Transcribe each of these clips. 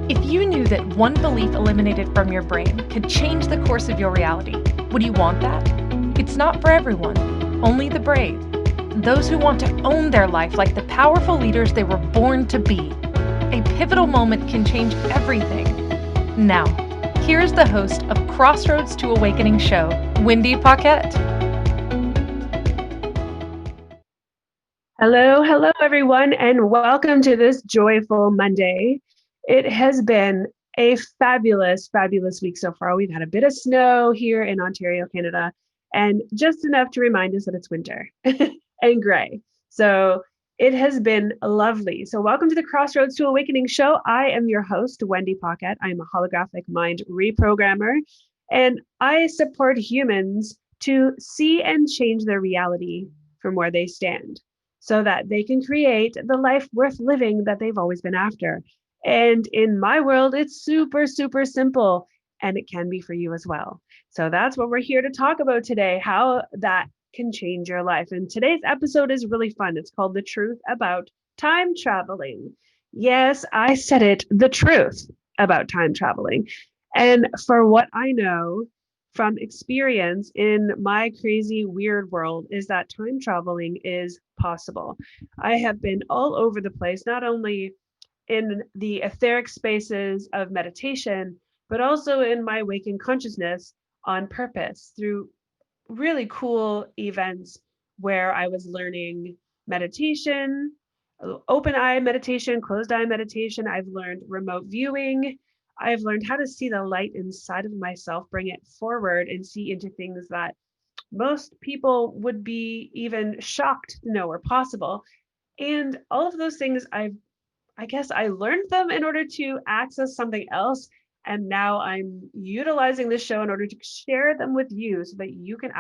If you knew that one belief eliminated from your brain could change the course of your reality, would you want that? It's not for everyone, only the brave. Those who want to own their life like the powerful leaders they were born to be. A pivotal moment can change everything. Now, here's the host of Crossroads to Awakening show, Wendy Paquette. Hello, everyone, and welcome to this joyful Monday. It has been a fabulous week so far. We've had a bit of snow here in Ontario, Canada, and just enough to remind us that it's winter and gray. So it has been lovely. So welcome to the Crossroads to Awakening show. I am your host, Wendy Paquette. I am a holographic mind reprogrammer, and I support humans to see and change their reality from where they stand, so that they can create the life worth living that they've always been after. And in my world, it's super simple, and it can be for you as well. So that's what we're here to talk about today, how that can change your life. And today's episode is really fun. It's called The Truth About Time Traveling. Yes, I said it, the truth about time traveling. And for what I know, from experience in my crazy, weird world, is that time traveling is possible. I have been all over the place, not only in the etheric spaces of meditation, but also in my waking consciousness on purpose through really cool events where I was learning meditation, open eye meditation, closed eye meditation. I've learned remote viewing. I've learned how to see the light inside of myself, bring it forward, and see into things that most people would be even shocked to know were possible. And all of those things, I guess I learned them in order to access something else. And now I'm utilizing this show in order to share them with you so that you can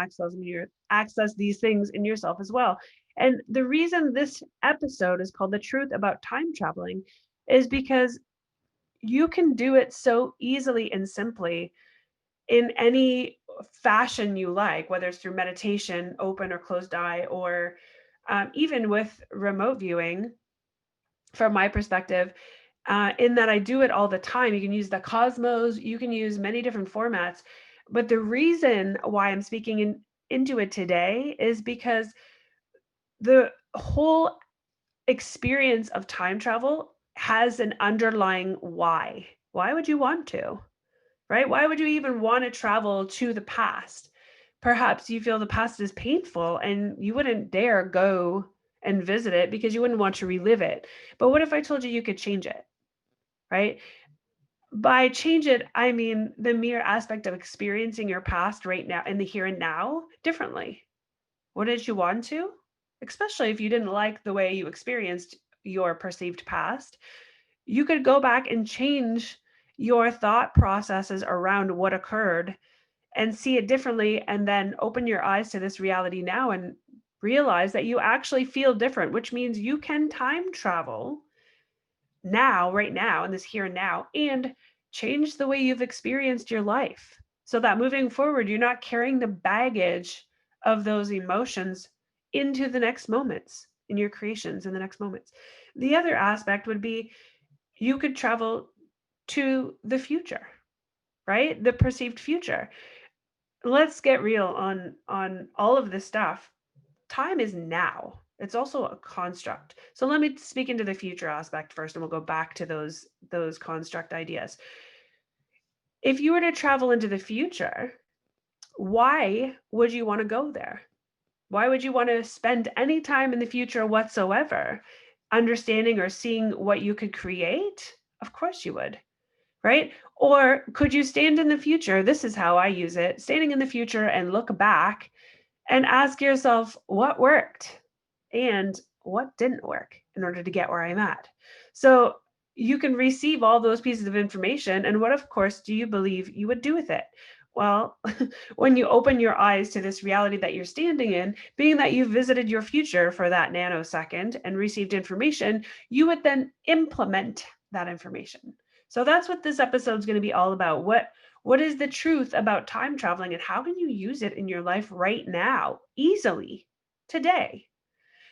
access these things in yourself as well. And the reason this episode is called The Truth About Time Traveling is because you can do it so easily and simply in any fashion you like, whether it's through meditation, open or closed eye, or even with remote viewing. From my perspective, in that I do it all the time. You can use the Cosmos, you can use many different formats. But the reason why I'm speaking into it today is because the whole experience of time travel has an underlying why. Why would you want to? Right? Why would you even want to travel to the past? Perhaps you feel the past is painful and you wouldn't dare go and visit it because you wouldn't want to relive it. But what if I told you you could change it, right? By change it, I mean the mere aspect of experiencing your past right now in the here and now differently. What did you want to? Especially if you didn't like the way you experienced your perceived past, you could go back and change your thought processes around what occurred and see it differently, and then open your eyes to this reality now and realize that you actually feel different, which means you can time travel now, right now, in this here and now, and change the way you've experienced your life so that moving forward, you're not carrying the baggage of those emotions into the next moments in your creations in the next moments. The other aspect would be you could travel to the future, right? The perceived future. Let's get real on all of this stuff. Time is now. It's also a construct. So let me speak into the future aspect first, and we'll go back to those construct ideas. If you were to travel into the future, why would you want to go there? Why would you want to spend any time in the future whatsoever understanding or seeing what you could create? Of course you would, right? Or could you stand in the future? This is how I use it, standing in the future and look back and ask yourself what worked and what didn't work in order to get where I'm at. So you can receive all those pieces of information. And what, of course, do you believe you would do with it? Well, when you open your eyes to this reality that you're standing in, being that you visited your future for that nanosecond and received information, you would then implement that information. So that's what this episode is going to be all about. What is the truth about time traveling, and how can you use it in your life right now, easily, today?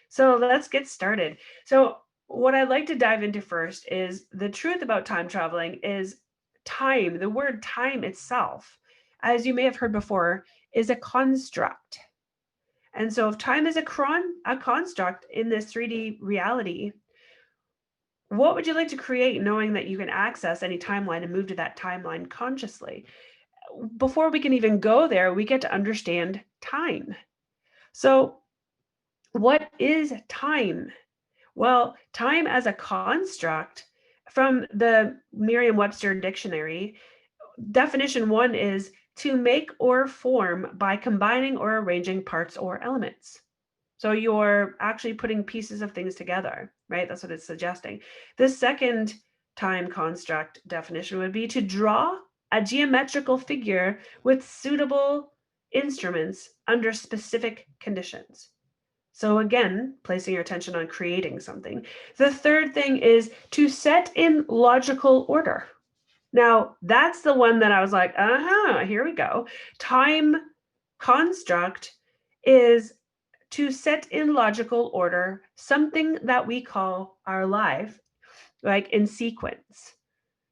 So let's get started. So What I'd like to dive into first is the truth about time traveling is time. The word time itself, as you may have heard before, is a construct. And so if time is a construct in this 3D reality, what would you like to create knowing that you can access any timeline and move to that timeline consciously? Before we can even go there, we get to understand time. So, what is time? Well, time as a construct from the Merriam-Webster dictionary, definition one is to make or form by combining or arranging parts or elements. So you're actually putting pieces of things together, right? That's what it's suggesting. The second time construct definition would be to draw a geometrical figure with suitable instruments under specific conditions. So again, placing your attention on creating something. The third thing is to set in logical order. Now, that's the one that I was like, here we go. Time construct is to set in logical order something that we call our life, like in sequence.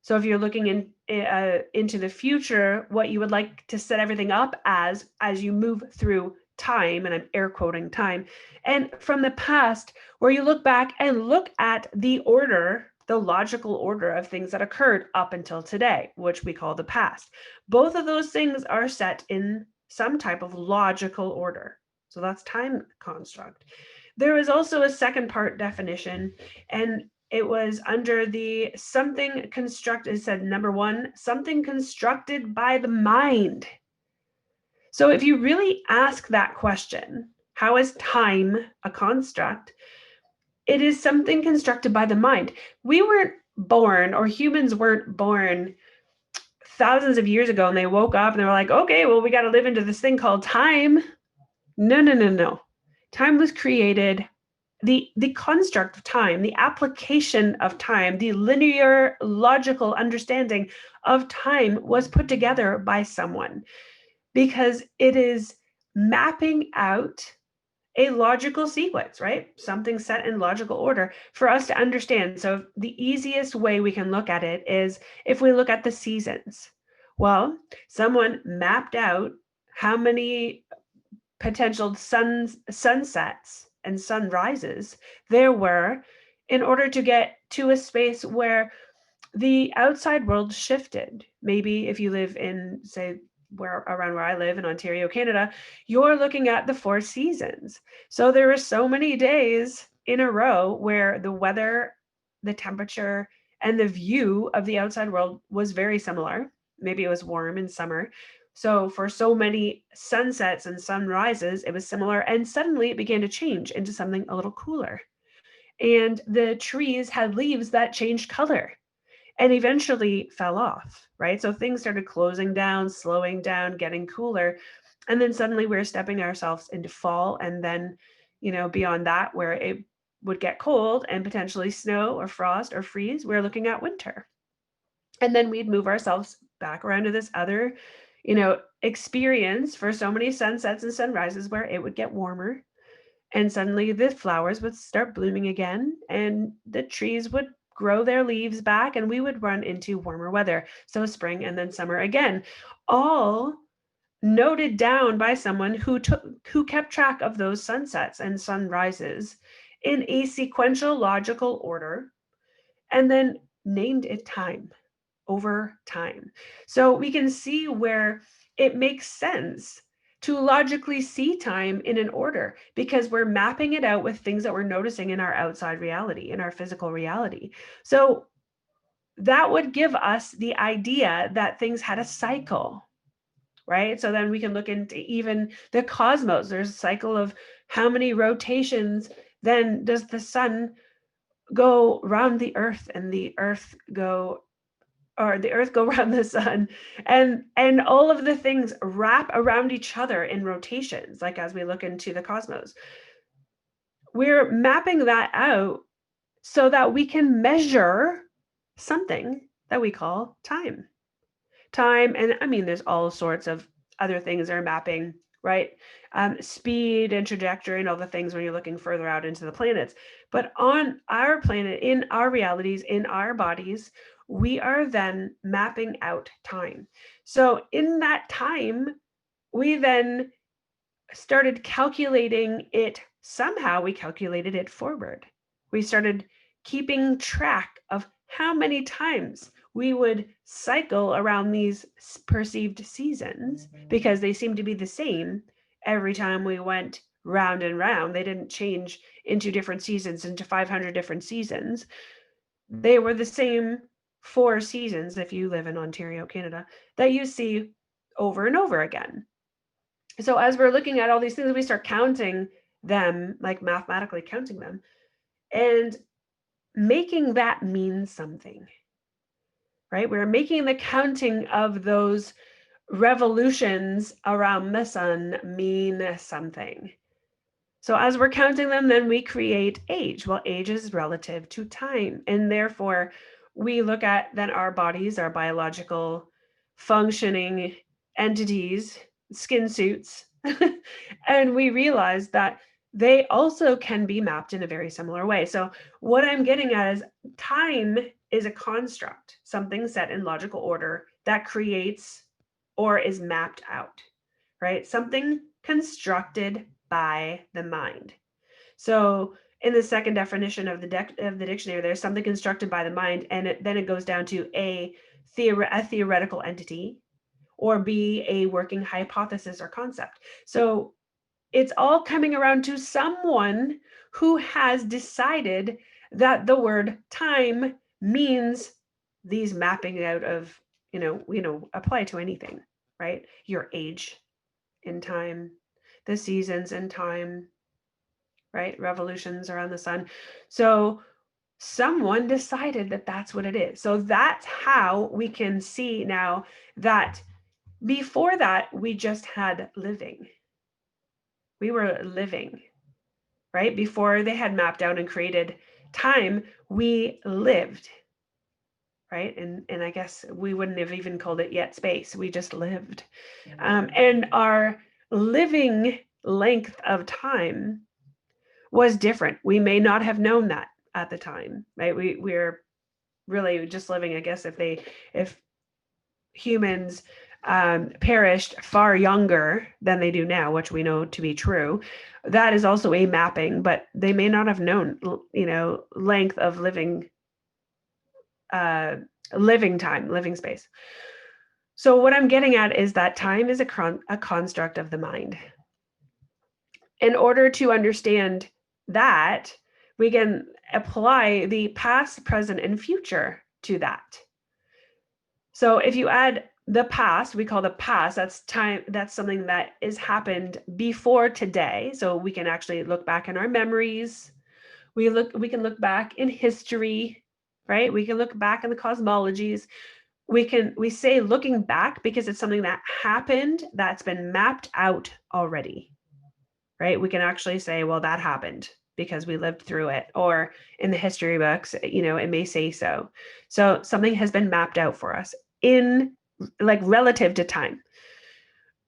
So if you're looking into the future, what you would like to set everything up as you move through time, and I'm air quoting time, and from the past, where you look back and look at the order, the logical order of things that occurred up until today, which we call the past. Both of those things are set in some type of logical order. So that's time construct. There is also a second part definition, and it was under the something constructed. It said number one, something constructed by the mind. So if you really ask that question, how is time a construct? It is something constructed by the mind. We weren't born, or humans weren't born thousands of years ago, and they woke up and they were like, okay, well, we got to live into this thing called time. No. Time was created, the construct of time, the application of time, the linear logical understanding of time was put together by someone, because it is mapping out a logical sequence, right? Something set in logical order for us to understand. So the easiest way we can look at it is if we look at the seasons. Well, someone mapped out how many potential sunsets and sunrises there were in order to get to a space where the outside world shifted. Maybe if you live in, say, around where I live in Ontario, Canada, you're looking at the 4 seasons. So there were so many days in a row where the weather, the temperature, and the view of the outside world was very similar. Maybe it was warm in summer. So for so many sunsets and sunrises, it was similar. And suddenly it began to change into something a little cooler. And the trees had leaves that changed color and eventually fell off, right? So things started closing down, slowing down, getting cooler. And then suddenly we're stepping ourselves into fall. And then, beyond that, where it would get cold and potentially snow or frost or freeze, we're looking at winter. And then we'd move ourselves back around to this other, experience for so many sunsets and sunrises where it would get warmer. And suddenly the flowers would start blooming again, and the trees would grow their leaves back, and we would run into warmer weather. So spring and then summer again, all noted down by someone who kept track of those sunsets and sunrises in a sequential logical order, and then named it time over time. So we can see where it makes sense to logically see time in an order, because we're mapping it out with things that we're noticing in our outside reality, in our physical reality. So that would give us the idea that things had a cycle, right? So then we can look into even the cosmos. There's a cycle of how many rotations then does the sun go around the earth, and the earth go around the sun, and all of the things wrap around each other in rotations, like as we look into the cosmos. We're mapping that out so that we can measure something that we call time. And I mean, there's all sorts of other things that are mapping right? Speed and trajectory and all the things when you're looking further out into the planets. But on our planet, in our realities, in our bodies, we are then mapping out time. So in that time, we then started calculating it. Somehow we calculated it forward. We started keeping track of how many times we would cycle around these perceived seasons, because they seemed to be the same every time we went round and round. They didn't change into different seasons, into 500 different seasons. They were the same 4 seasons, if you live in Ontario, Canada, that you see over and over again. So as we're looking at all these things, we start counting them, like mathematically counting them, and making that mean something, right? We're making the counting of those revolutions around the sun mean something. So as we're counting them, then we create age. Well, age is relative to time. And therefore, we look at then our bodies, our biological functioning entities, skin suits, and we realize that they also can be mapped in a very similar way. So what I'm getting at is time is a construct, something set in logical order that creates or is mapped out, right? Something constructed by the mind. So in the second definition of the dictionary, there's something constructed by the mind, and then it goes down to a theoretical entity, or B, a working hypothesis or concept. So it's all coming around to someone who has decided that the word time means these mapping out of, apply to anything, right? Your age in time, the seasons in time, right? Revolutions around the sun. So someone decided that that's what it is. So that's how we can see now that before that, we just had living. We were living, right? Before they had mapped out and created time, we lived, right? And I guess we wouldn't have even called it yet space. We just lived. And our living length of time was different. We may not have known that at the time, right? We're really just living, I guess, if humans perished far younger than they do now, which we know to be true, that is also a mapping, but they may not have known, length of living time, living space. So what I'm getting at is that time is a construct of the mind. In order to understand that, we can apply the past, present, and future to that. So if you add the past, we call the past, that's time, that's something that is happened before today. So we can actually look back in our memories. We can look back in history, right? We can look back in the cosmologies. We say looking back because it's something that happened that's been mapped out already, right? We can actually say, well, that happened because we lived through it, or in the history books, it may say so. So something has been mapped out for us in like relative to time.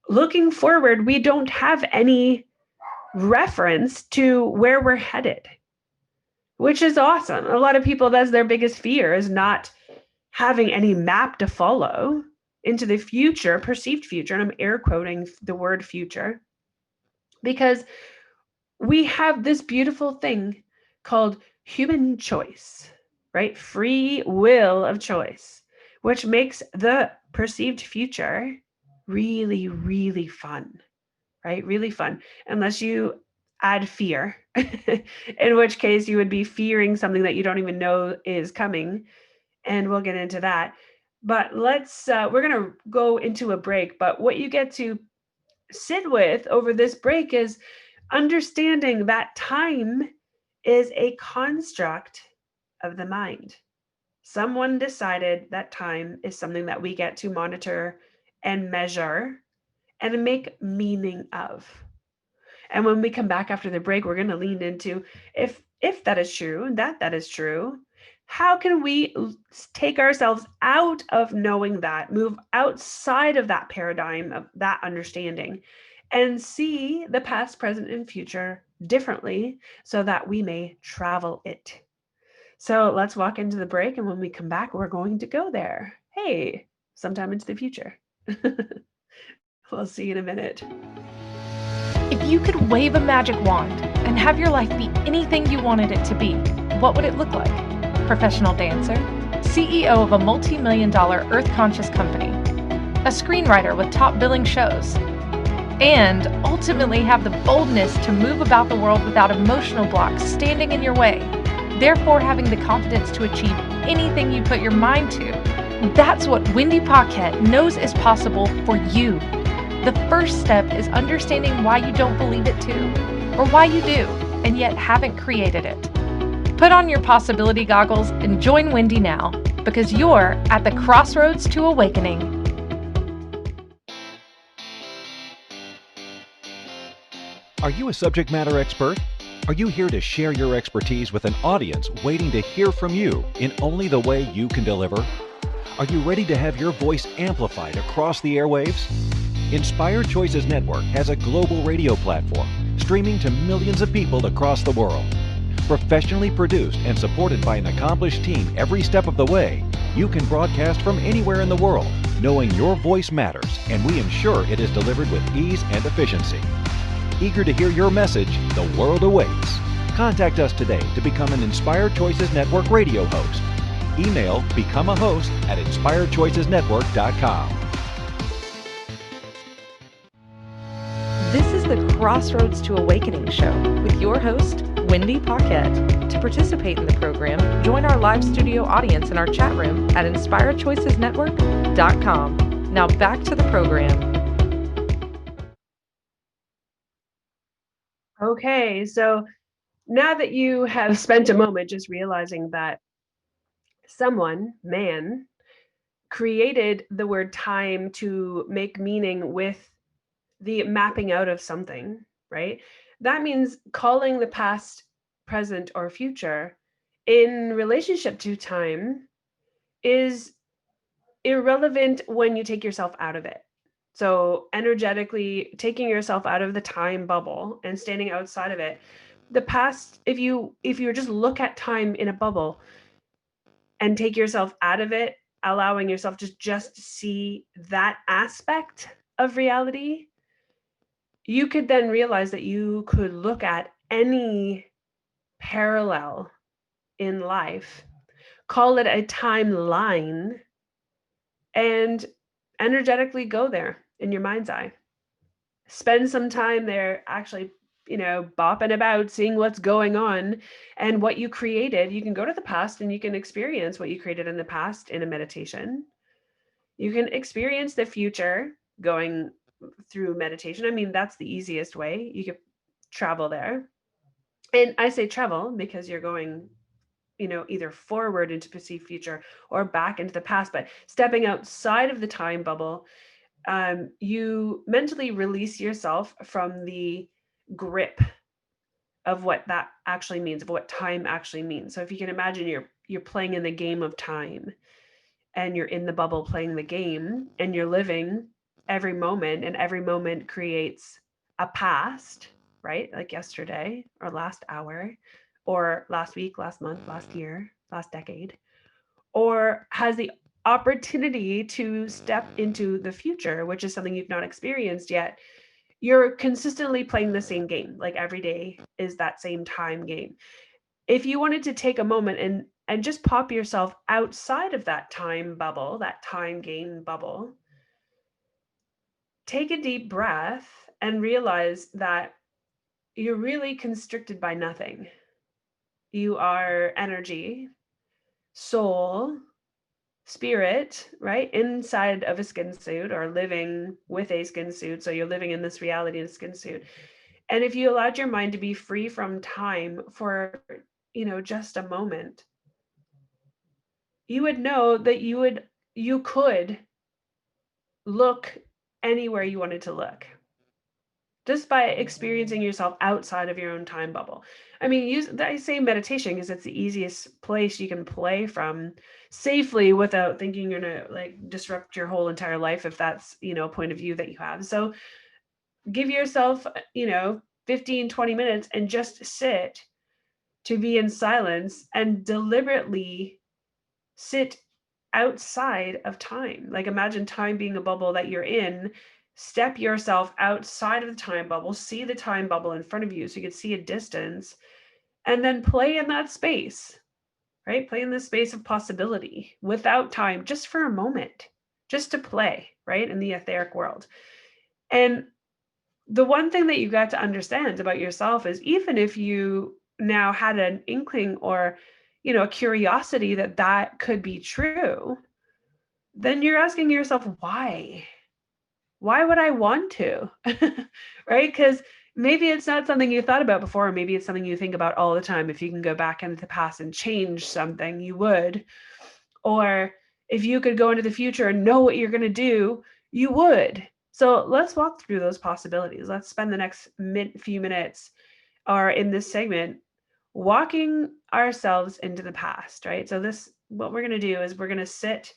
Looking forward, we don't have any reference to where we're headed, which is awesome. A lot of people, that's their biggest fear, is not having any map to follow into the future, perceived future. And I'm air quoting the word future, because we have this beautiful thing called human choice, right? Free will of choice, which makes the perceived future really, really fun, right? Really fun, unless you add fear, in which case you would be fearing something that you don't even know is coming. And we'll get into that. But we're going to go into a break. But what you get to sit with over this break is understanding that time is a construct of the mind. Someone decided that time is something that we get to monitor and measure and make meaning of. And when we come back after the break, we're going to lean into if that is true, and that is true, how can we take ourselves out of knowing that, move outside of that paradigm, of that understanding, and see the past, present, and future differently so that we may travel it. So let's walk into the break, and when we come back, we're going to go there. Hey, sometime into the future. We'll see you in a minute. If you could wave a magic wand and have your life be anything you wanted it to be, what would it look like? Professional dancer, CEO of a multi-million-dollar earth-conscious company, a screenwriter with top billing shows, and ultimately have the boldness to move about the world without emotional blocks standing in your way, therefore having the confidence to achieve anything you put your mind to. That's what Wendy Paquette knows is possible for you. The first step is understanding why you don't believe it too, or why you do, and yet haven't created it. Put on your possibility goggles and join Wendy now, because you're at the crossroads to awakening. Are you a subject matter expert? Are you here to share your expertise with an audience waiting to hear from you in only the way you can deliver? Are you ready to have your voice amplified across the airwaves? Inspired Choices Network has a global radio platform streaming to millions of people across the world. Professionally produced and supported by an accomplished team every step of the way, you can broadcast from anywhere in the world, knowing your voice matters, and we ensure it is delivered with ease and efficiency. Eager to hear your message, the world awaits. Contact us today to become an Inspired Choices Network radio host. Email becomeahost@inspiredchoicesnetwork.com. This is the Crossroads to Awakening show with your host, Wendy Paquette. To participate in the program, join our live studio audience in our chat room at inspiredchoicesnetwork.com. Now back to the program. Okay, so now that you have spent a moment just realizing that someone, man, created the word time to make meaning with the mapping out of something, right? That means calling the past, present, or future in relationship to time is irrelevant when you take yourself out of it. So, energetically taking yourself out of the time bubble and standing outside of it. The past, if you just look at time in a bubble and take yourself out of it, allowing yourself to just see that aspect of reality, you could then realize that you could look at any parallel in life, call it a timeline, and energetically go there in your mind's eye. Spend some time there actually, bopping about, seeing what's going on and what you created. You can go to the past and you can experience what you created in the past in a meditation. You can experience the future going through meditation. I mean, that's the easiest way. You could travel there. And I say travel because you're going, either forward into perceived future or back into the past, but stepping outside of the time bubble, you mentally release yourself from the grip of what that actually means, of what time actually means. So if you can imagine you're playing in the game of time and you're in the bubble playing the game and you're living every moment, and every moment creates a past, right? Like yesterday or last hour or last week, last month, last year, last decade, or has the opportunity to step into the future, which is something you've not experienced yet. You're consistently playing the same game. Like every day is that same time game. If you wanted to take a moment and just pop yourself outside of that time bubble, that time game bubble, take a deep breath and realize that you're really constricted by nothing. You are energy, soul, spirit, right? Inside of a skin suit or living with a skin suit. So you're living in this reality in a skin suit. And if you allowed your mind to be free from time for, just a moment, you would know that you could look anywhere you wanted to look just by experiencing yourself outside of your own time bubble. I mean, I say meditation because it's the easiest place you can play from safely without thinking you're gonna like disrupt your whole entire life if that's, a point of view that you have. So give yourself, 15, 20 minutes and just sit to be in silence and deliberately sit outside of time. Like imagine time being a bubble that you're in. Step yourself outside of the time bubble, see the time bubble in front of you so you can see a distance, and then play in that space, right? Play in this space of possibility without time, just for a moment, just to play, right? In the etheric world. And the one thing that you got to understand about yourself is even if you now had an inkling or, a curiosity that that could be true, then you're asking yourself, why? Why would I want to? Right? Because maybe it's not something you thought about before, or maybe it's something you think about all the time. If you can go back into the past and change something, you would. Or if you could go into the future and know what you're going to do, you would. So let's walk through those possibilities. Let's spend the next few minutes or in this segment walking ourselves into the past, right? So what we're going to do is we're going to sit,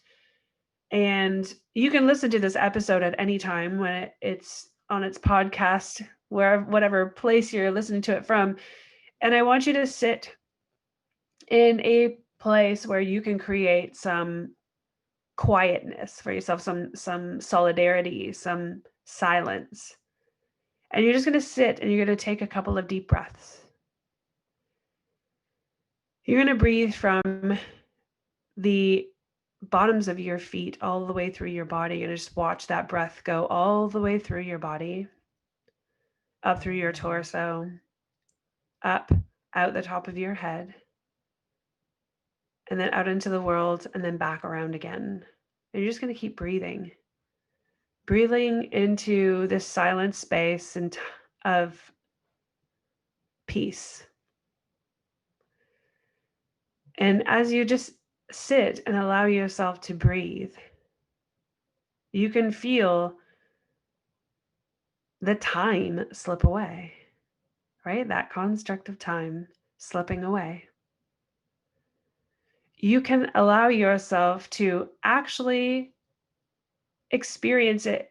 and you can listen to this episode at any time when it's on its podcast, whatever place you're listening to it from. And I want you to sit in a place where you can create some quietness for yourself, some solidarity, some silence. And you're just going to sit and you're going to take a couple of deep breaths. You're going to breathe from the bottoms of your feet all the way through your body, and just watch that breath go all the way through your body, up through your torso, up out the top of your head, and then out into the world, and then back around again. And you're just going to keep breathing into this silent space of peace. And as you just sit and allow yourself to breathe, you can feel the time slip away, right? That construct of time slipping away. You can allow yourself to actually experience it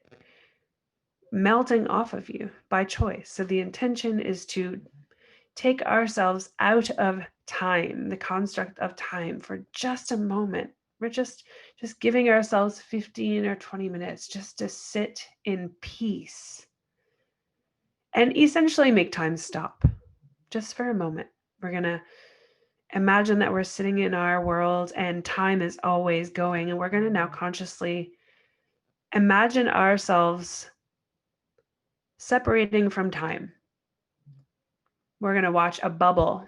melting off of you by choice. So the intention is to take ourselves out of time, the construct of time, for just a moment. We're just giving ourselves 15 or 20 minutes just to sit in peace and essentially make time stop just for a moment. We're going to imagine that we're sitting in our world and time is always going, and we're going to now consciously imagine ourselves separating from time. We're going to watch a bubble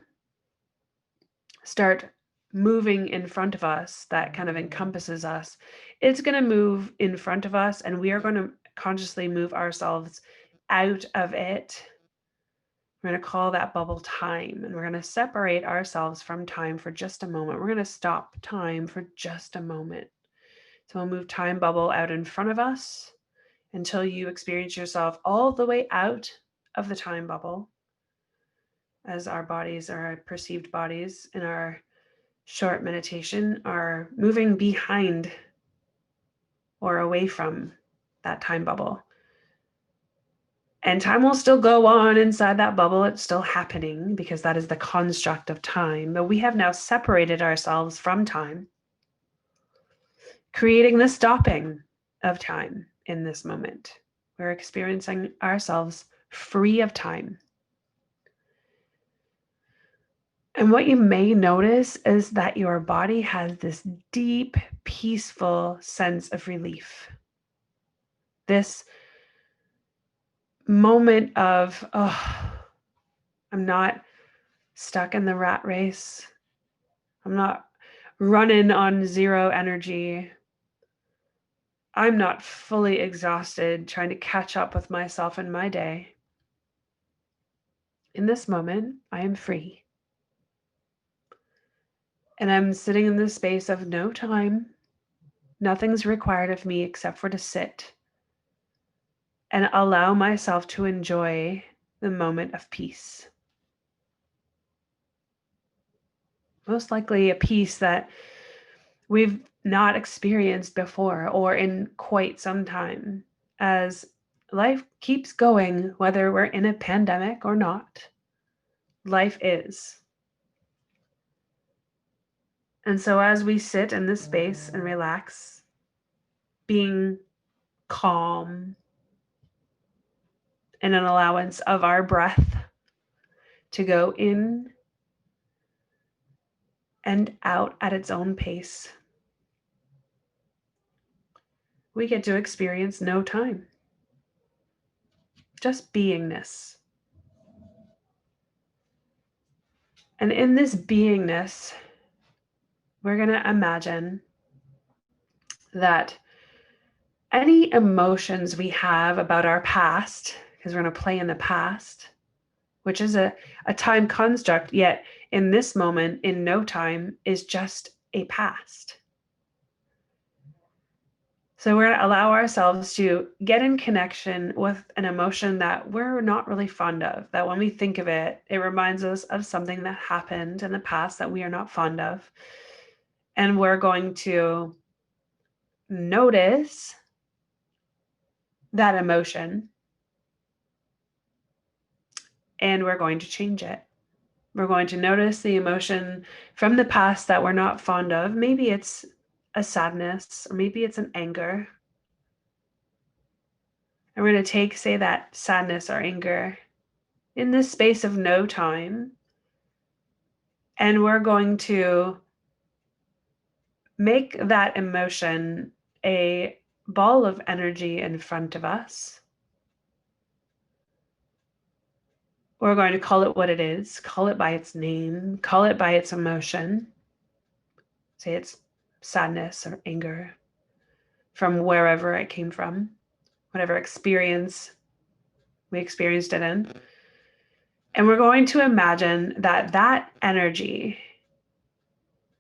start moving in front of us that kind of encompasses us. It's going to move in front of us, and we are going to consciously move ourselves out of it. We're going to call that bubble time, and we're going to separate ourselves from time for just a moment. We're going to stop time for just a moment. So we'll move time bubble out in front of us until you experience yourself all the way out of the time bubble, as our bodies, our perceived bodies in our short meditation, are moving behind or away from that time bubble. And time will still go on inside that bubble. It's still happening because that is the construct of time. But we have now separated ourselves from time, creating the stopping of time in this moment. We're experiencing ourselves free of time. And what you may notice is that your body has this deep, peaceful sense of relief. This moment of, I'm not stuck in the rat race. I'm not running on zero energy. I'm not fully exhausted trying to catch up with myself in my day. In this moment, I am free. And I'm sitting in this space of no time. Nothing's required of me except for to sit and allow myself to enjoy the moment of peace. Most likely a peace that we've not experienced before or in quite some time, as life keeps going, whether we're in a pandemic or not. Life is. And so as we sit in this space and relax, being calm and an allowance of our breath to go in and out at its own pace, we get to experience no time, just beingness. And in this beingness, we're going to imagine that any emotions we have about our past, because we're going to play in the past, which is a time construct, yet in this moment, in no time, is just a past. So we're going to allow ourselves to get in connection with an emotion that we're not really fond of, that when we think of it, it reminds us of something that happened in the past that we are not fond of. And we're going to notice that emotion, and we're going to change it. We're going to notice the emotion from the past that we're not fond of. Maybe it's a sadness, or maybe it's an anger. And we're going to take, say, that sadness or anger in this space of no time, and we're going to make that emotion a ball of energy in front of us. We're going to call it what it is, call it by its name, call it by its emotion. Say it's sadness or anger from wherever it came from, whatever experience we experienced it in. And we're going to imagine that that energy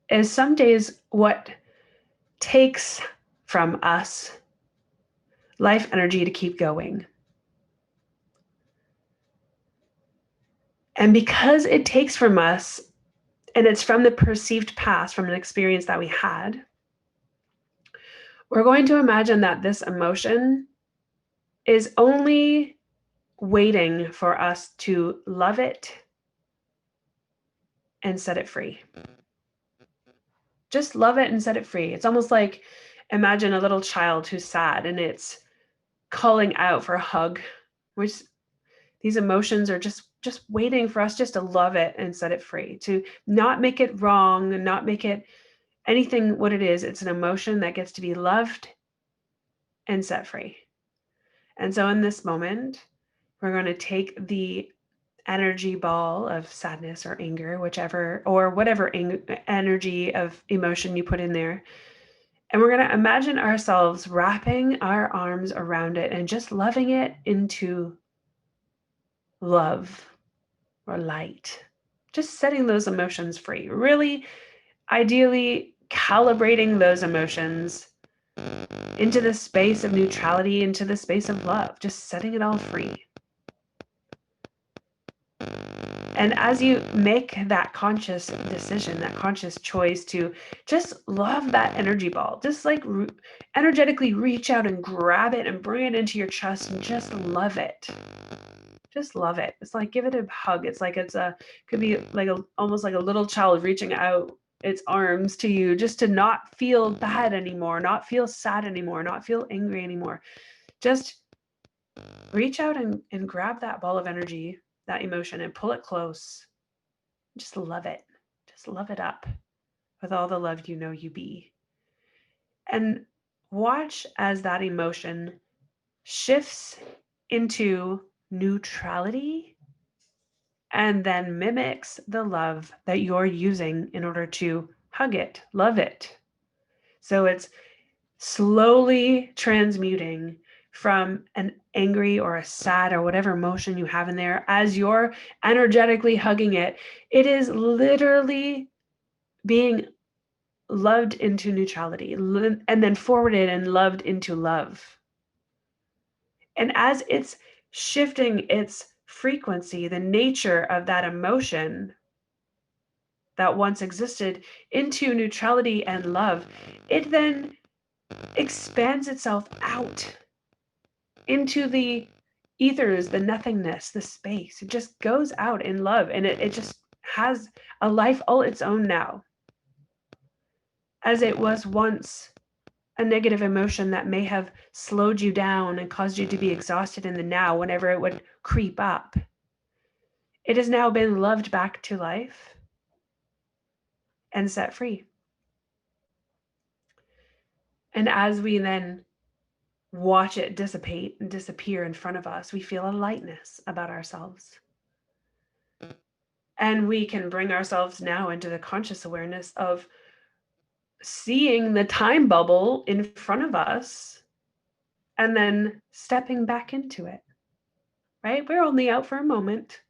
is some days what takes from us life energy to keep going. And because it takes from us, and it's from the perceived past, from an experience that we had, we're going to imagine that this emotion is only waiting for us to love it and set it free. Just love it and set it free. It's almost like, imagine a little child who's sad and it's calling out for a hug, which these emotions are just waiting for us just to love it and set it free, to not make it wrong and not make it anything what it is. It's an emotion that gets to be loved and set free. And so in this moment, we're going to take the energy ball of sadness or anger, whichever, or whatever energy of emotion you put in there. And we're going to imagine ourselves wrapping our arms around it and just loving it into love or light, just setting those emotions free, really ideally calibrating those emotions into the space of neutrality, into the space of love, just setting it all free. And as you make that conscious decision, that conscious choice to just love that energy ball, just like energetically reach out and grab it and bring it into your chest and just love it. Just love it. It's like, give it a hug. It's like could be like almost like a little child reaching out its arms to you, just to not feel bad anymore, not feel sad anymore, not feel angry anymore. Just reach out and grab that ball of energy, that emotion, and pull it close. Just love it. Just love it up with all the love you know you be. And watch as that emotion shifts into neutrality and then mimics the love that you're using in order to hug it, love it. So it's slowly transmuting from an angry or a sad or whatever emotion you have in there. As you're energetically hugging it, it is literally being loved into neutrality and then forwarded and loved into love. And as it's shifting its frequency, the nature of that emotion that once existed into neutrality and love, it then expands itself out into the ethers, the nothingness, the space. It just goes out in love, and it just has a life all its own now, as it was once a negative emotion that may have slowed you down and caused you to be exhausted in the now whenever it would creep up. It has now been loved back to life and set free. And as we then watch it dissipate and disappear in front of us, we feel a lightness about ourselves. And we can bring ourselves now into the conscious awareness of seeing the time bubble in front of us and then stepping back into it, right? We're only out for a moment.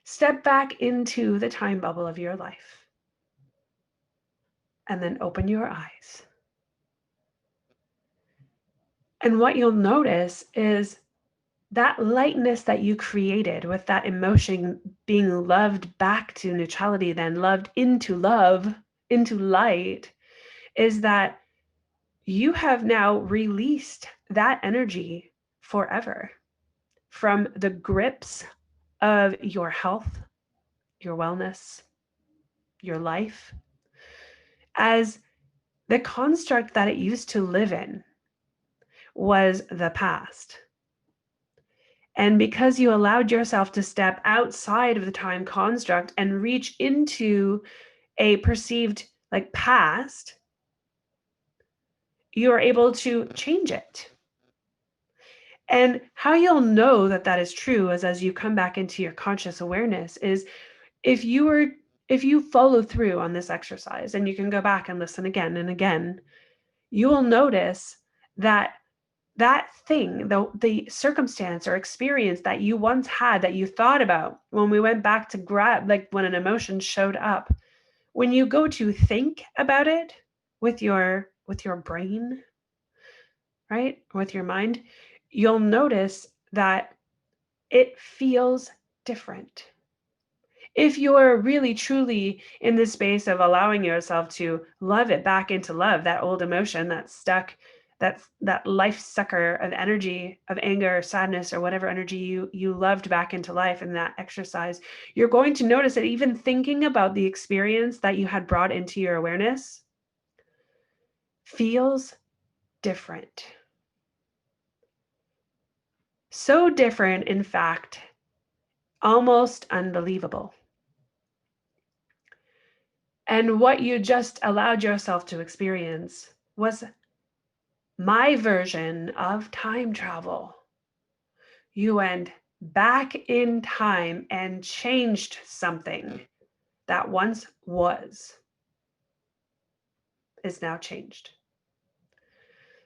Step back into the time bubble of your life and then open your eyes. And what you'll notice is that lightness that you created with that emotion being loved back to neutrality, then loved into love, into light, is that you have now released that energy forever from the grips of your health, your wellness, your life, as the construct that it used to live in was the past. And because you allowed yourself to step outside of the time construct and reach into a perceived like past, you are able to change it. And how you'll know that that is true is as you come back into your conscious awareness is if you follow through on this exercise, and you can go back and listen again and again, you will notice that that thing, the circumstance or experience that you once had that you thought about when we went back to grab, like when an emotion showed up, when you go to think about it with your brain, right, with your mind, you'll notice that it feels different. If you're really truly in the space of allowing yourself to love it back into love, that old emotion that's stuck, that life sucker of energy, of anger, sadness, or whatever energy you loved back into life in that exercise, you're going to notice that even thinking about the experience that you had brought into your awareness feels different. So different, in fact, almost unbelievable. And what you just allowed yourself to experience was my version of time travel. You went back in time and changed something that once is now changed.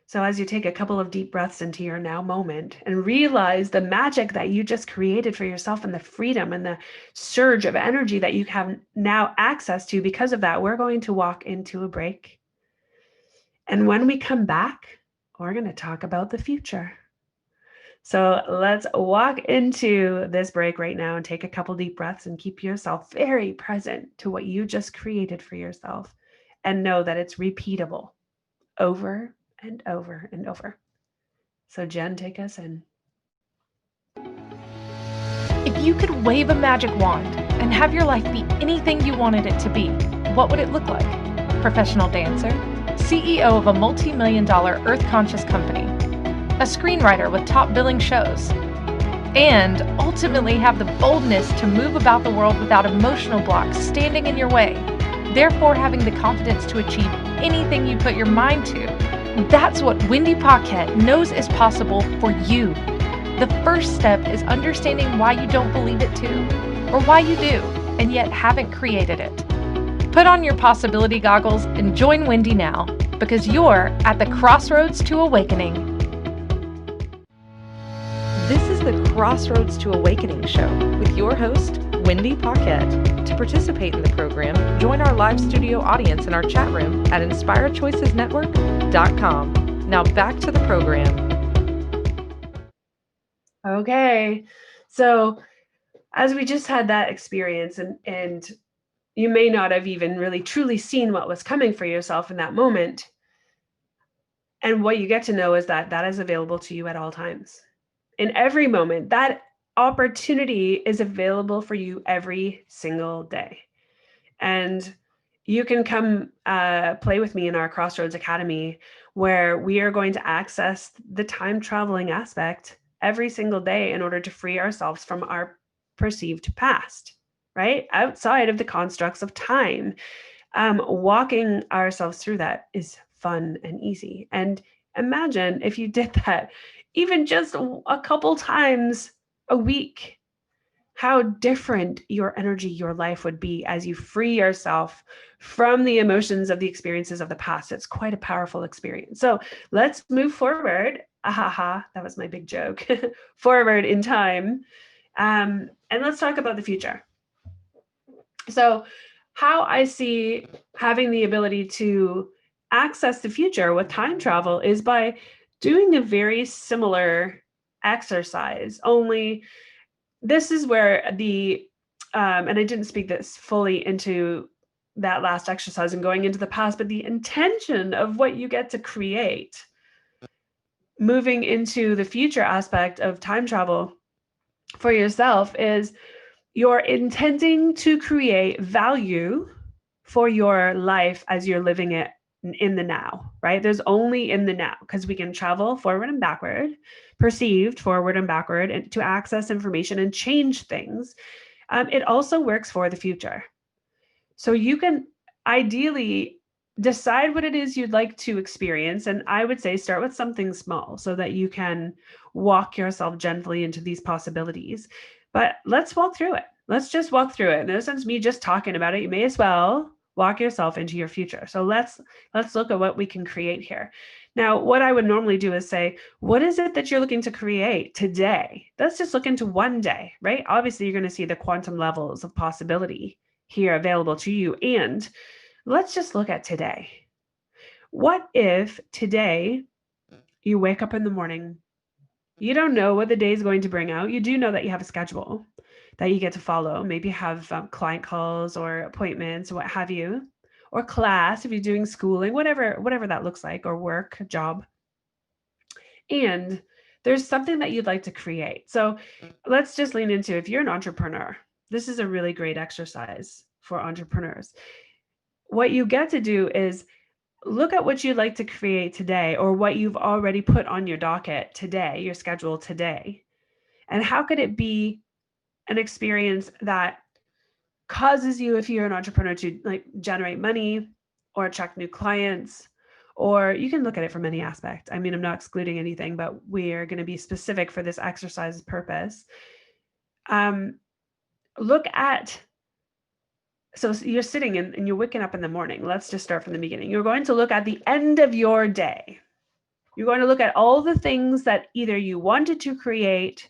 So as you take a couple of deep breaths into your now moment and realize the magic that you just created for yourself and the freedom and the surge of energy that you have now access to because of that, we're going to walk into a break. And when we come back, we're going to talk about the future. So let's walk into this break right now and take a couple deep breaths and keep yourself very present to what you just created for yourself and know that it's repeatable over and over and over. So Jen, take us in. If you could wave a magic wand and have your life be anything you wanted it to be, what would it look like? Professional dancer, CEO of a multi-million-dollar earth-conscious company, a screenwriter with top billing shows, and ultimately have the boldness to move about the world without emotional blocks standing in your way, therefore having the confidence to achieve anything you put your mind to. That's what Wendy Paquette knows is possible for you. The first step is understanding why you don't believe it too, or why you do, and yet haven't created it. Put on your possibility goggles and join Wendy now, because you're at the Crossroads to Awakening. This is the Crossroads to Awakening show with your host, Wendy Paquette. To participate in the program, join our live studio audience in our chat room at inspiredchoicesnetwork.com. Now back to the program. Okay, so as we just had that experience, and you may not have even really truly seen what was coming for yourself in that moment. And what you get to know is that that is available to you at all times. in every moment. That opportunity is available for you every single day. And you can come play with me in our Crossroads Academy, where we are going to access the time traveling aspect every single day in order to free ourselves from our perceived past, right? Outside of the constructs of time. Walking ourselves through that is fun and easy. And imagine if you did that even just a couple times a week, how different your energy, your life would be as you free yourself from the emotions of the experiences of the past. It's quite a powerful experience. So let's move forward. Ahaha, that was my big joke. Forward in time. And let's talk about the future. So how I see having the ability to access the future with time travel is by doing a very similar exercise, only this is where the, and I didn't speak this fully into that last exercise and going into the past, but the intention of what you get to create, moving into the future aspect of time travel for yourself, is you're intending to create value for your life as you're living it in the now, right? There's only in the now, because we can travel forward and backward, perceived forward and backward, and to access information and change things. It also works for the future. So you can ideally decide what it is you'd like to experience. And I would say start with something small so that you can walk yourself gently into these possibilities. But let's walk through it. Let's just walk through it. No sense me just talking about it. You may as well walk yourself into your future. So let's look at what we can create here. Now, what I would normally do is say, what is it that you're looking to create today? Let's just look into one day, right? Obviously, you're going to see the quantum levels of possibility here available to you. And let's just look at today. What if today you wake up in the morning, you don't know what the day is going to bring out. You do know that you have a schedule that you get to follow. Maybe have client calls or appointments, what have you, or class if you're doing schooling, whatever that looks like, or work, job. And there's something that you'd like to create. So let's just lean into, if you're an entrepreneur, this is a really great exercise for entrepreneurs. What you get to do is look at what you'd like to create today, or what you've already put on your docket today, your schedule today. And how could it be an experience that causes you, if you're an entrepreneur, to like generate money or attract new clients? Or you can look at it from any aspect. I mean, I'm not excluding anything, but we're going to be specific for this exercise purpose. Look at, so you're sitting and you're waking up in the morning. Let's just start from the beginning. You're going to look at the end of your day. You're going to look at all the things that either you wanted to create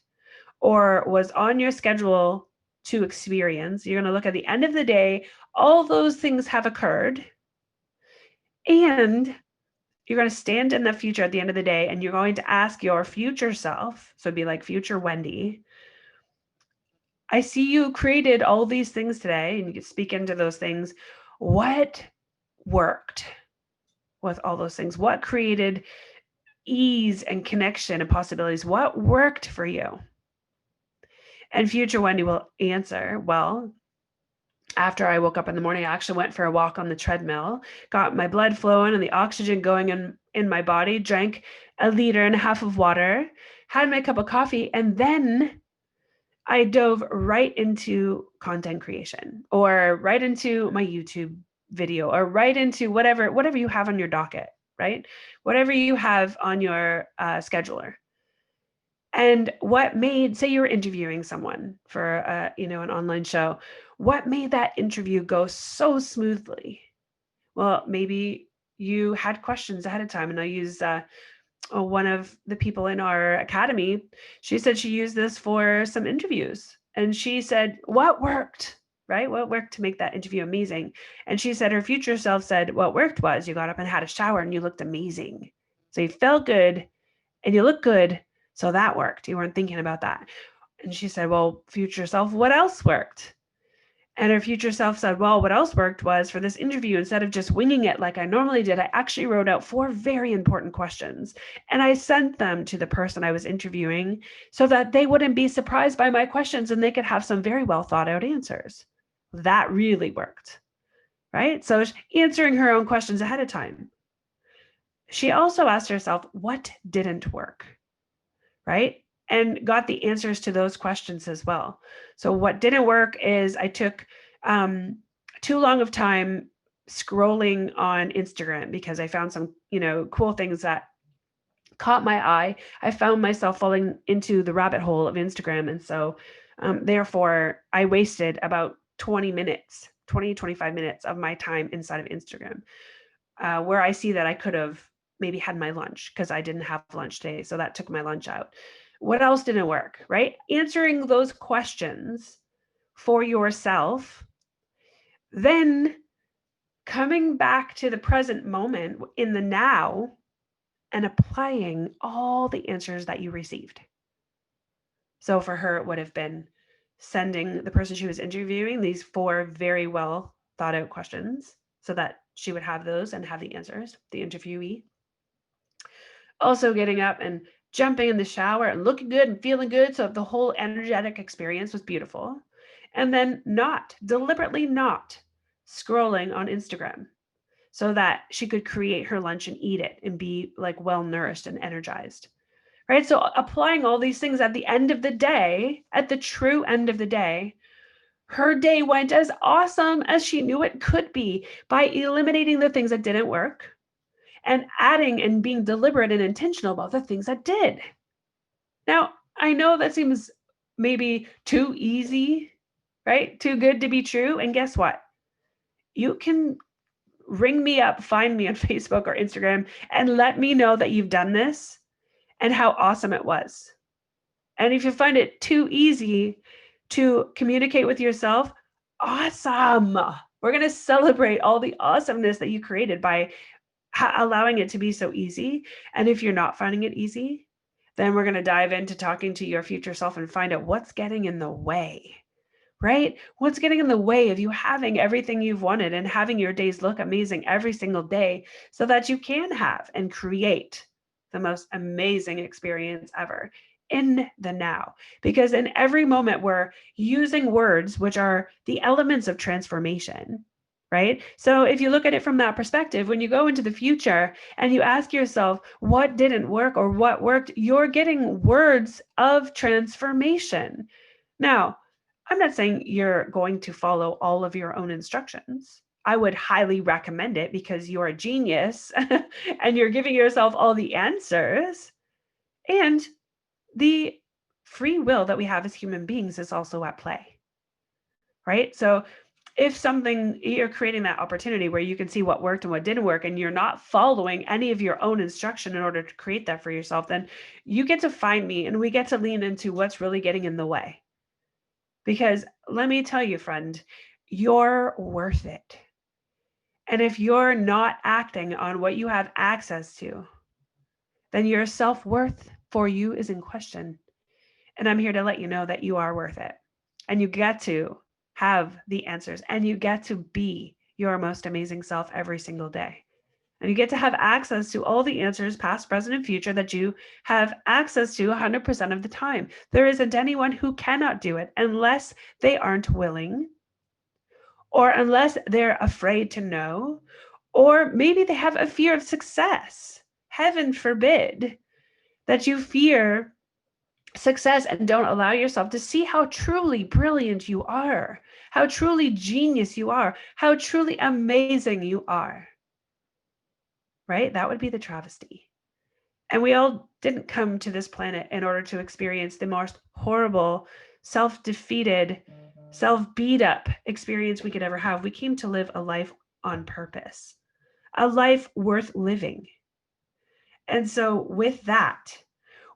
or was on your schedule to experience. You're going to look at the end of the day. All those things have occurred. And you're going to stand in the future at the end of the day, and you're going to ask your future self, so it'd be like future Wendy, I see you created all these things today, and you can speak into those things. What worked with all those things? What created ease and connection and possibilities? What worked for you? And future Wendy will answer, well, after I woke up in the morning, I actually went for a walk on the treadmill, got my blood flowing and the oxygen going in my body, drank 1.5 liters of water, had my cup of coffee, and then I dove right into content creation, or right into my YouTube video, or right into whatever you have on your docket, right? Whatever you have on your scheduler. And what made, say you were interviewing someone for an online show, what made that interview go so smoothly? Well, maybe you had questions ahead of time, and I use one of the people in our academy. She said she used this for some interviews, and she said, what worked, right? What worked to make that interview amazing? And she said her future self said, what worked was you got up and had a shower and you looked amazing. So you felt good and you look good. So that worked. You weren't thinking about that. And she said, well, future self, what else worked? And her future self said, well, what else worked was for this interview, instead of just winging it like I normally did, I actually wrote out 4 very important questions. And I sent them to the person I was interviewing so that they wouldn't be surprised by my questions and they could have some very well thought out answers. That really worked, right? So answering her own questions ahead of time. She also asked herself, what didn't work, right? And got the answers to those questions as well. So what didn't work is I took too long of time scrolling on Instagram because I found some, cool things that caught my eye. I found myself falling into the rabbit hole of Instagram. And so therefore I wasted about 20, 25 minutes of my time inside of Instagram, where I see that I could have maybe had my lunch because I didn't have lunch today. So that took my lunch out. What else didn't work, right? Answering those questions for yourself, then coming back to the present moment in the now and applying all the answers that you received. So for her, it would have been sending the person she was interviewing these 4 very well thought out questions so that she would have those and have the answers, the interviewee. Also getting up and jumping in the shower and looking good and feeling good. So the whole energetic experience was beautiful. And then deliberately not scrolling on Instagram so that she could create her lunch and eat it and be like well nourished and energized, right? So applying all these things at the end of the day, at the true end of the day, her day went as awesome as she knew it could be by eliminating the things that didn't work and adding and being deliberate and intentional about the things that did. Now, I know that seems maybe too easy, right? Too good to be true. And guess what? You can ring me up, find me on Facebook or Instagram, and let me know that you've done this and how awesome it was. And if you find it too easy to communicate with yourself, awesome. We're going to celebrate all the awesomeness that you created by allowing it to be so easy. And if you're not finding it easy, then we're going to dive into talking to your future self and find out what's getting in the way, right? What's getting in the way of you having everything you've wanted and having your days look amazing every single day so that you can have and create the most amazing experience ever in the now. Because in every moment we're using words, which are the elements of transformation, right? So if you look at it from that perspective, when you go into the future and you ask yourself what didn't work or what worked, you're getting words of transformation. Now, I'm not saying you're going to follow all of your own instructions. I would highly recommend it because you're a genius and you're giving yourself all the answers. And the free will that we have as human beings is also at play, right? So if you're creating that opportunity where you can see what worked and what didn't work, and you're not following any of your own instruction in order to create that for yourself, then you get to find me and we get to lean into what's really getting in the way. Because let me tell you, friend, you're worth it. And if you're not acting on what you have access to, then your self-worth for you is in question. And I'm here to let you know that you are worth it. And you get to have the answers and you get to be your most amazing self every single day. And you get to have access to all the answers, past, present, and future, that you have access to 100% of the time. There isn't anyone who cannot do it unless they aren't willing, or unless they're afraid to know, or maybe they have a fear of success. Heaven forbid that you fear success and don't allow yourself to see how truly brilliant you are, how truly genius you are, how truly amazing you are, right? That would be the travesty. And we all didn't come to this planet in order to experience the most horrible, self-defeated, self-beat up experience we could ever have. We came to live a life on purpose, a life worth living. And so with that,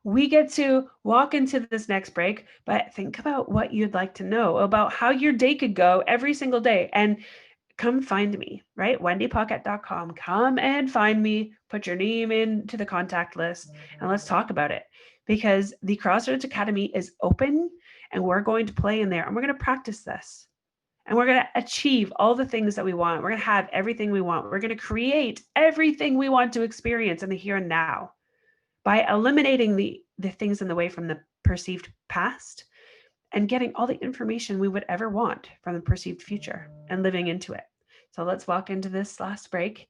we get to walk into this next break, but think about what you'd like to know about how your day could go every single day. And come find me, right? wendypaquette.com. Come and find me, put your name into the contact list, and let's talk about it. Because the Crossroads Academy is open and we're going to play in there and we're going to practice this. And we're going to achieve all the things that we want. We're going to have everything we want. We're going to create everything we want to experience in the here and now by eliminating the things in the way from the perceived past and getting all the information we would ever want from the perceived future and living into it. So let's walk into this last break.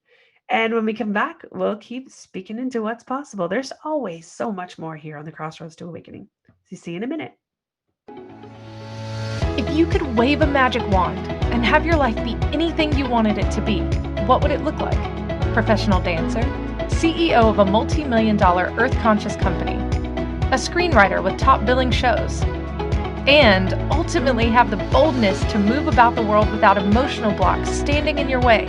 And when we come back, we'll keep speaking into what's possible. There's always so much more here on the Crossroads to Awakening. So see you in a minute. If you could wave a magic wand and have your life be anything you wanted it to be, what would it look like? Professional dancer, CEO of a multi-million-dollar earth-conscious company, a screenwriter with top billing shows, and ultimately have the boldness to move about the world without emotional blocks standing in your way,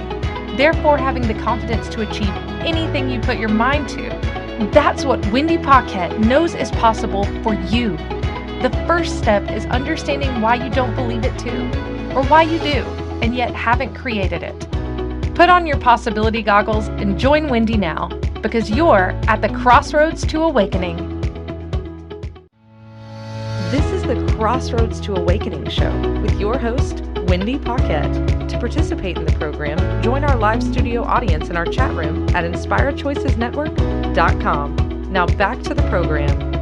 therefore having the confidence to achieve anything you put your mind to. That's what Wendy Paquette knows is possible for you. The first step is understanding why you don't believe it too, or why you do, and yet haven't created it. Put on your possibility goggles and join Wendy now, because you're at the Crossroads to Awakening. This is the Crossroads to Awakening show with your host, Wendy Paquette. To participate in the program, join our live studio audience in our chat room at inspiredchoicesnetwork.com. Now back to the program.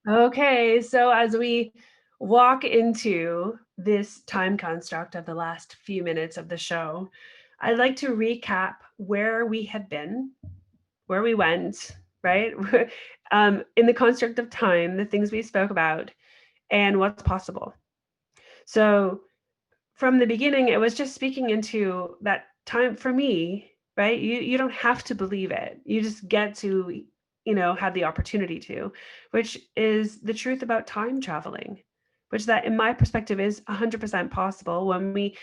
Okay, so as we walk into this time construct of the last few minutes of the show, I'd like to recap where we have been, where we went, right? In the construct of time, the things we spoke about, and what's possible. So from the beginning, it was just speaking into that time for me, right? You don't have to believe it. You just get to, have the opportunity to, which is the truth about time traveling, which that in my perspective is 100% possible when we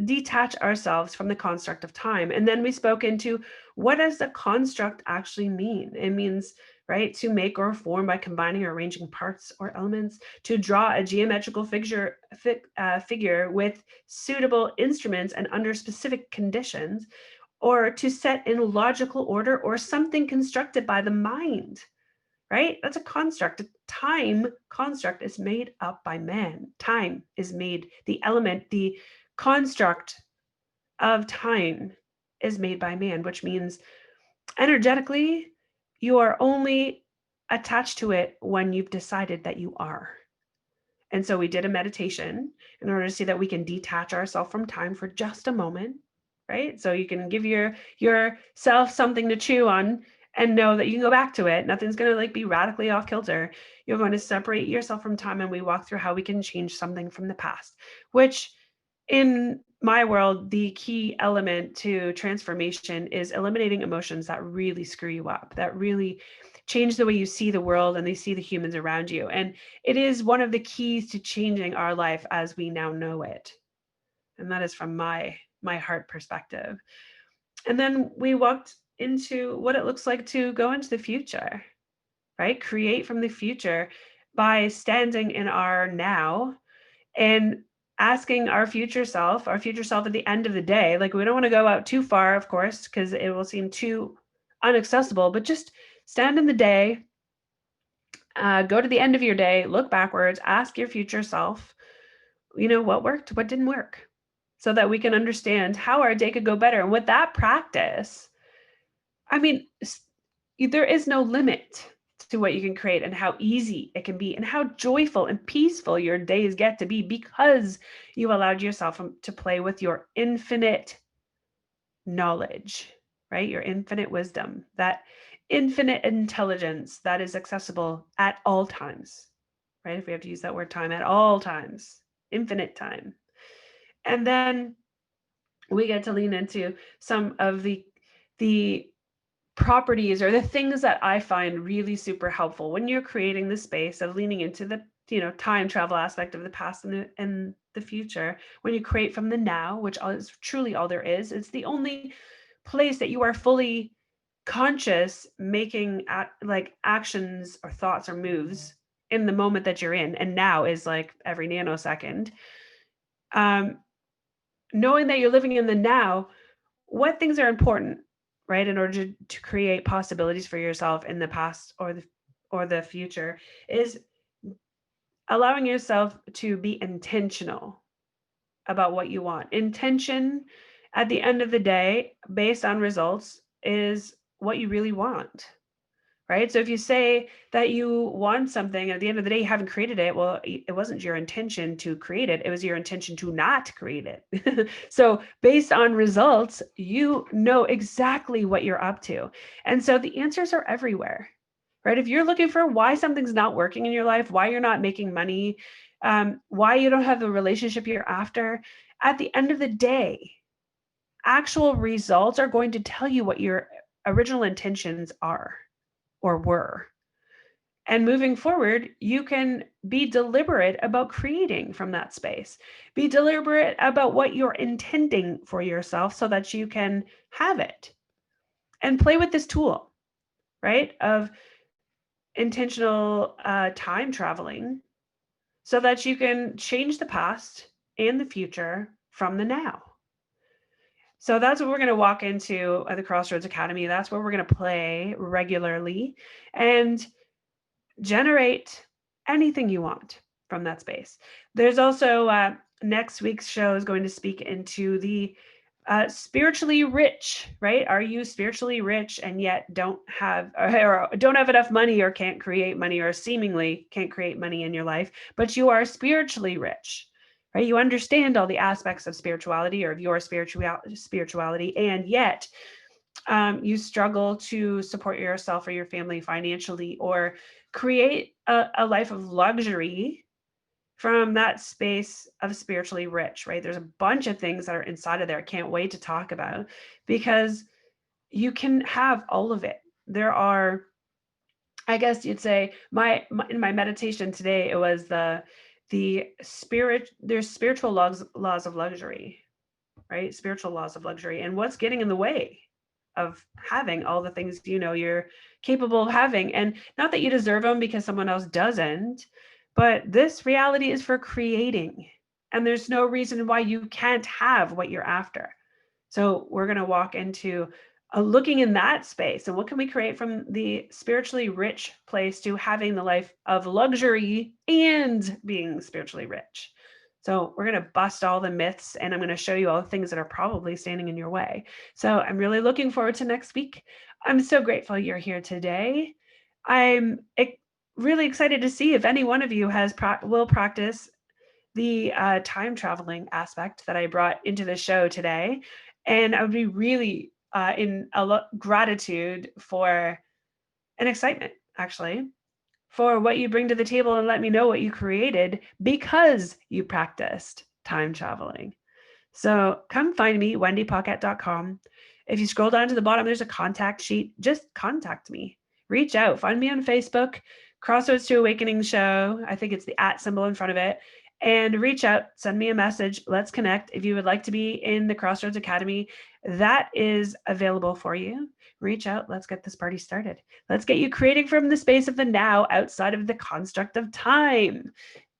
detach ourselves from the construct of time. And then we spoke into what does the construct actually mean? It means, right, to make or form by combining or arranging parts or elements, to draw a geometrical figure with suitable instruments and under specific conditions, or to set in logical order or something constructed by the mind, right? That's a construct. A time construct is made up by man. Time is made, the element, the construct of time is made by man, which means energetically, you are only attached to it when you've decided that you are. And so we did a meditation in order to see that we can detach ourselves from time for just a moment, right? So you can give yourself something to chew on and know that you can go back to it. Nothing's going to be radically off kilter. You're going to separate yourself from time, and we walk through how we can change something from the past, which in my world, the key element to transformation is eliminating emotions that really screw you up, that really change the way you see the world and they see the humans around you. And it is one of the keys to changing our life as we now know it. And that is from my heart perspective. And then we walked into what it looks like to go into the future, right? Create from the future by standing in our now and asking our future self at the end of the day, we don't want to go out too far, of course, because it will seem too inaccessible, but just stand in the day, go to the end of your day, look backwards, ask your future self, what worked, what didn't work, so that we can understand how our day could go better. And with that practice, there is no limit to what you can create and how easy it can be and how joyful and peaceful your days get to be because you allowed yourself to play with your infinite knowledge, right? Your infinite wisdom, that infinite intelligence that is accessible at all times, right? If we have to use that word time, at all times, infinite time. And then we get to lean into some of the properties or the things that I find really super helpful when you're creating the space of leaning into the time travel aspect of the past and the future. When you create from the now, which is truly all there is, it's the only place that you are fully conscious making actions or thoughts or moves in the moment that you're in. And now is every nanosecond. Knowing that you're living in the now, what things are important, right, in order to create possibilities for yourself in the past or the future, is allowing yourself to be intentional about what you want. Intention at the end of the day, based on results, is what you really want, right? So if you say that you want something, at the end of the day, you haven't created it, well, it wasn't your intention to create it. It was your intention to not create it. So based on results, you know exactly what you're up to. And so the answers are everywhere, right? If you're looking for why something's not working in your life, why you're not making money, why you don't have the relationship you're after, at the end of the day, actual results are going to tell you what your original intentions are or were. And moving forward, you can be deliberate about creating from that space. Be deliberate about what you're intending for yourself so that you can have it. And play with this tool, right? Of intentional time traveling so that you can change the past and the future from the now. So that's what we're going to walk into at the Crossroads Academy. That's where we're going to play regularly and generate anything you want from that space. There's also next week's show is going to speak into the spiritually rich, right? Are you spiritually rich and yet don't have enough money or can't create money or seemingly can't create money in your life, but you are spiritually rich, right? You understand all the aspects of spirituality or of your spirituality, and yet you struggle to support yourself or your family financially or create a life of luxury from that space of spiritually rich, right? There's a bunch of things that are inside of there. I can't wait to talk about because you can have all of it. There are, I guess you'd say, in my meditation today, it was there's spiritual laws of luxury, right? Spiritual laws of luxury, and what's getting in the way of having all the things you're capable of having. And not that you deserve them because someone else doesn't, but this reality is for creating, and there's no reason why you can't have what you're after. So we're going to walk into looking in that space and what can we create from the spiritually rich place to having the life of luxury and being spiritually rich. So we're going to bust all the myths, and I'm going to show you all the things that are probably standing in your way. So I'm really looking forward to next week. I'm so grateful you're here today. I'm really excited to see if any one of you will practice the time traveling aspect that I brought into the show today. And I would be really in a lot gratitude for an excitement, actually, for what you bring to the table, and let me know what you created because you practiced time traveling. So come find me, wendypaquette.com. If you scroll down to the bottom, there's a contact sheet. Just contact me. Reach out. Find me on Facebook, Crossroads to Awakening Show. I think it's the @ symbol in front of it. And reach out, send me a message. Let's connect. If you would like to be in the Crossroads Academy, that is available for you. Reach out. Let's get this party started. Let's get you creating from the space of the now outside of the construct of time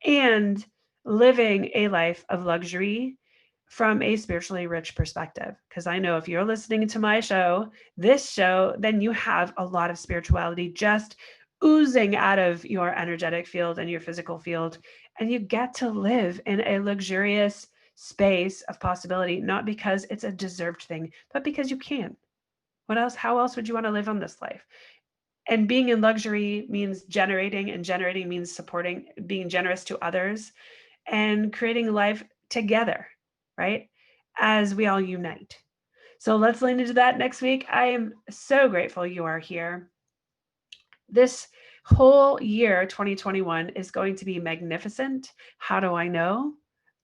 and living a life of luxury from a spiritually rich perspective. Because I know if you're listening to my show, this show, then you have a lot of spirituality just oozing out of your energetic field and your physical field. And you get to live in a luxurious space of possibility, not because it's a deserved thing, but because you can. What else? How else would you want to live on this life? And being in luxury means generating, and generating means supporting, being generous to others, and creating life together, right? As we all unite. So let's lean into that next week. I am so grateful you are here. This whole year, 2021, is going to be magnificent. How do I know?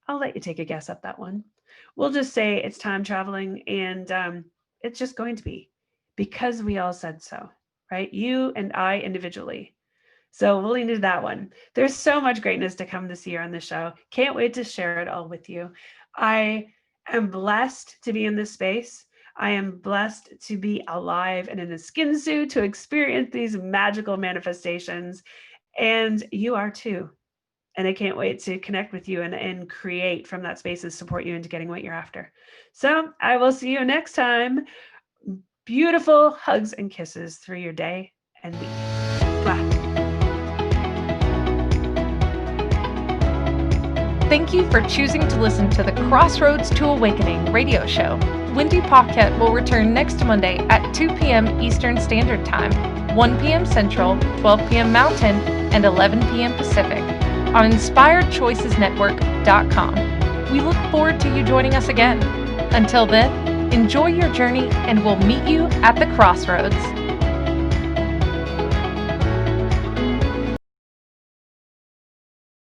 I'll let you take a guess at that one. We'll just say it's time traveling, and it's just going to be because we all said so, right? You and I individually. So we'll lean into that one. There's so much greatness to come this year on the show. Can't wait to share it all with you. I am blessed to be in this space. I am blessed to be alive and in a skin suit to experience these magical manifestations. And you are too. And I can't wait to connect with you and create from that space and support you into getting what you're after. So I will see you next time. Beautiful hugs and kisses through your day and week. Bye. Thank you for choosing to listen to the Crossroads to Awakening radio show. Wendy Paquette will return next Monday at 2 p.m. Eastern Standard Time, 1 p.m. Central, 12 p.m. Mountain, and 11 p.m. Pacific on InspiredChoicesNetwork.com. We look forward to you joining us again. Until then, enjoy your journey and we'll meet you at the crossroads.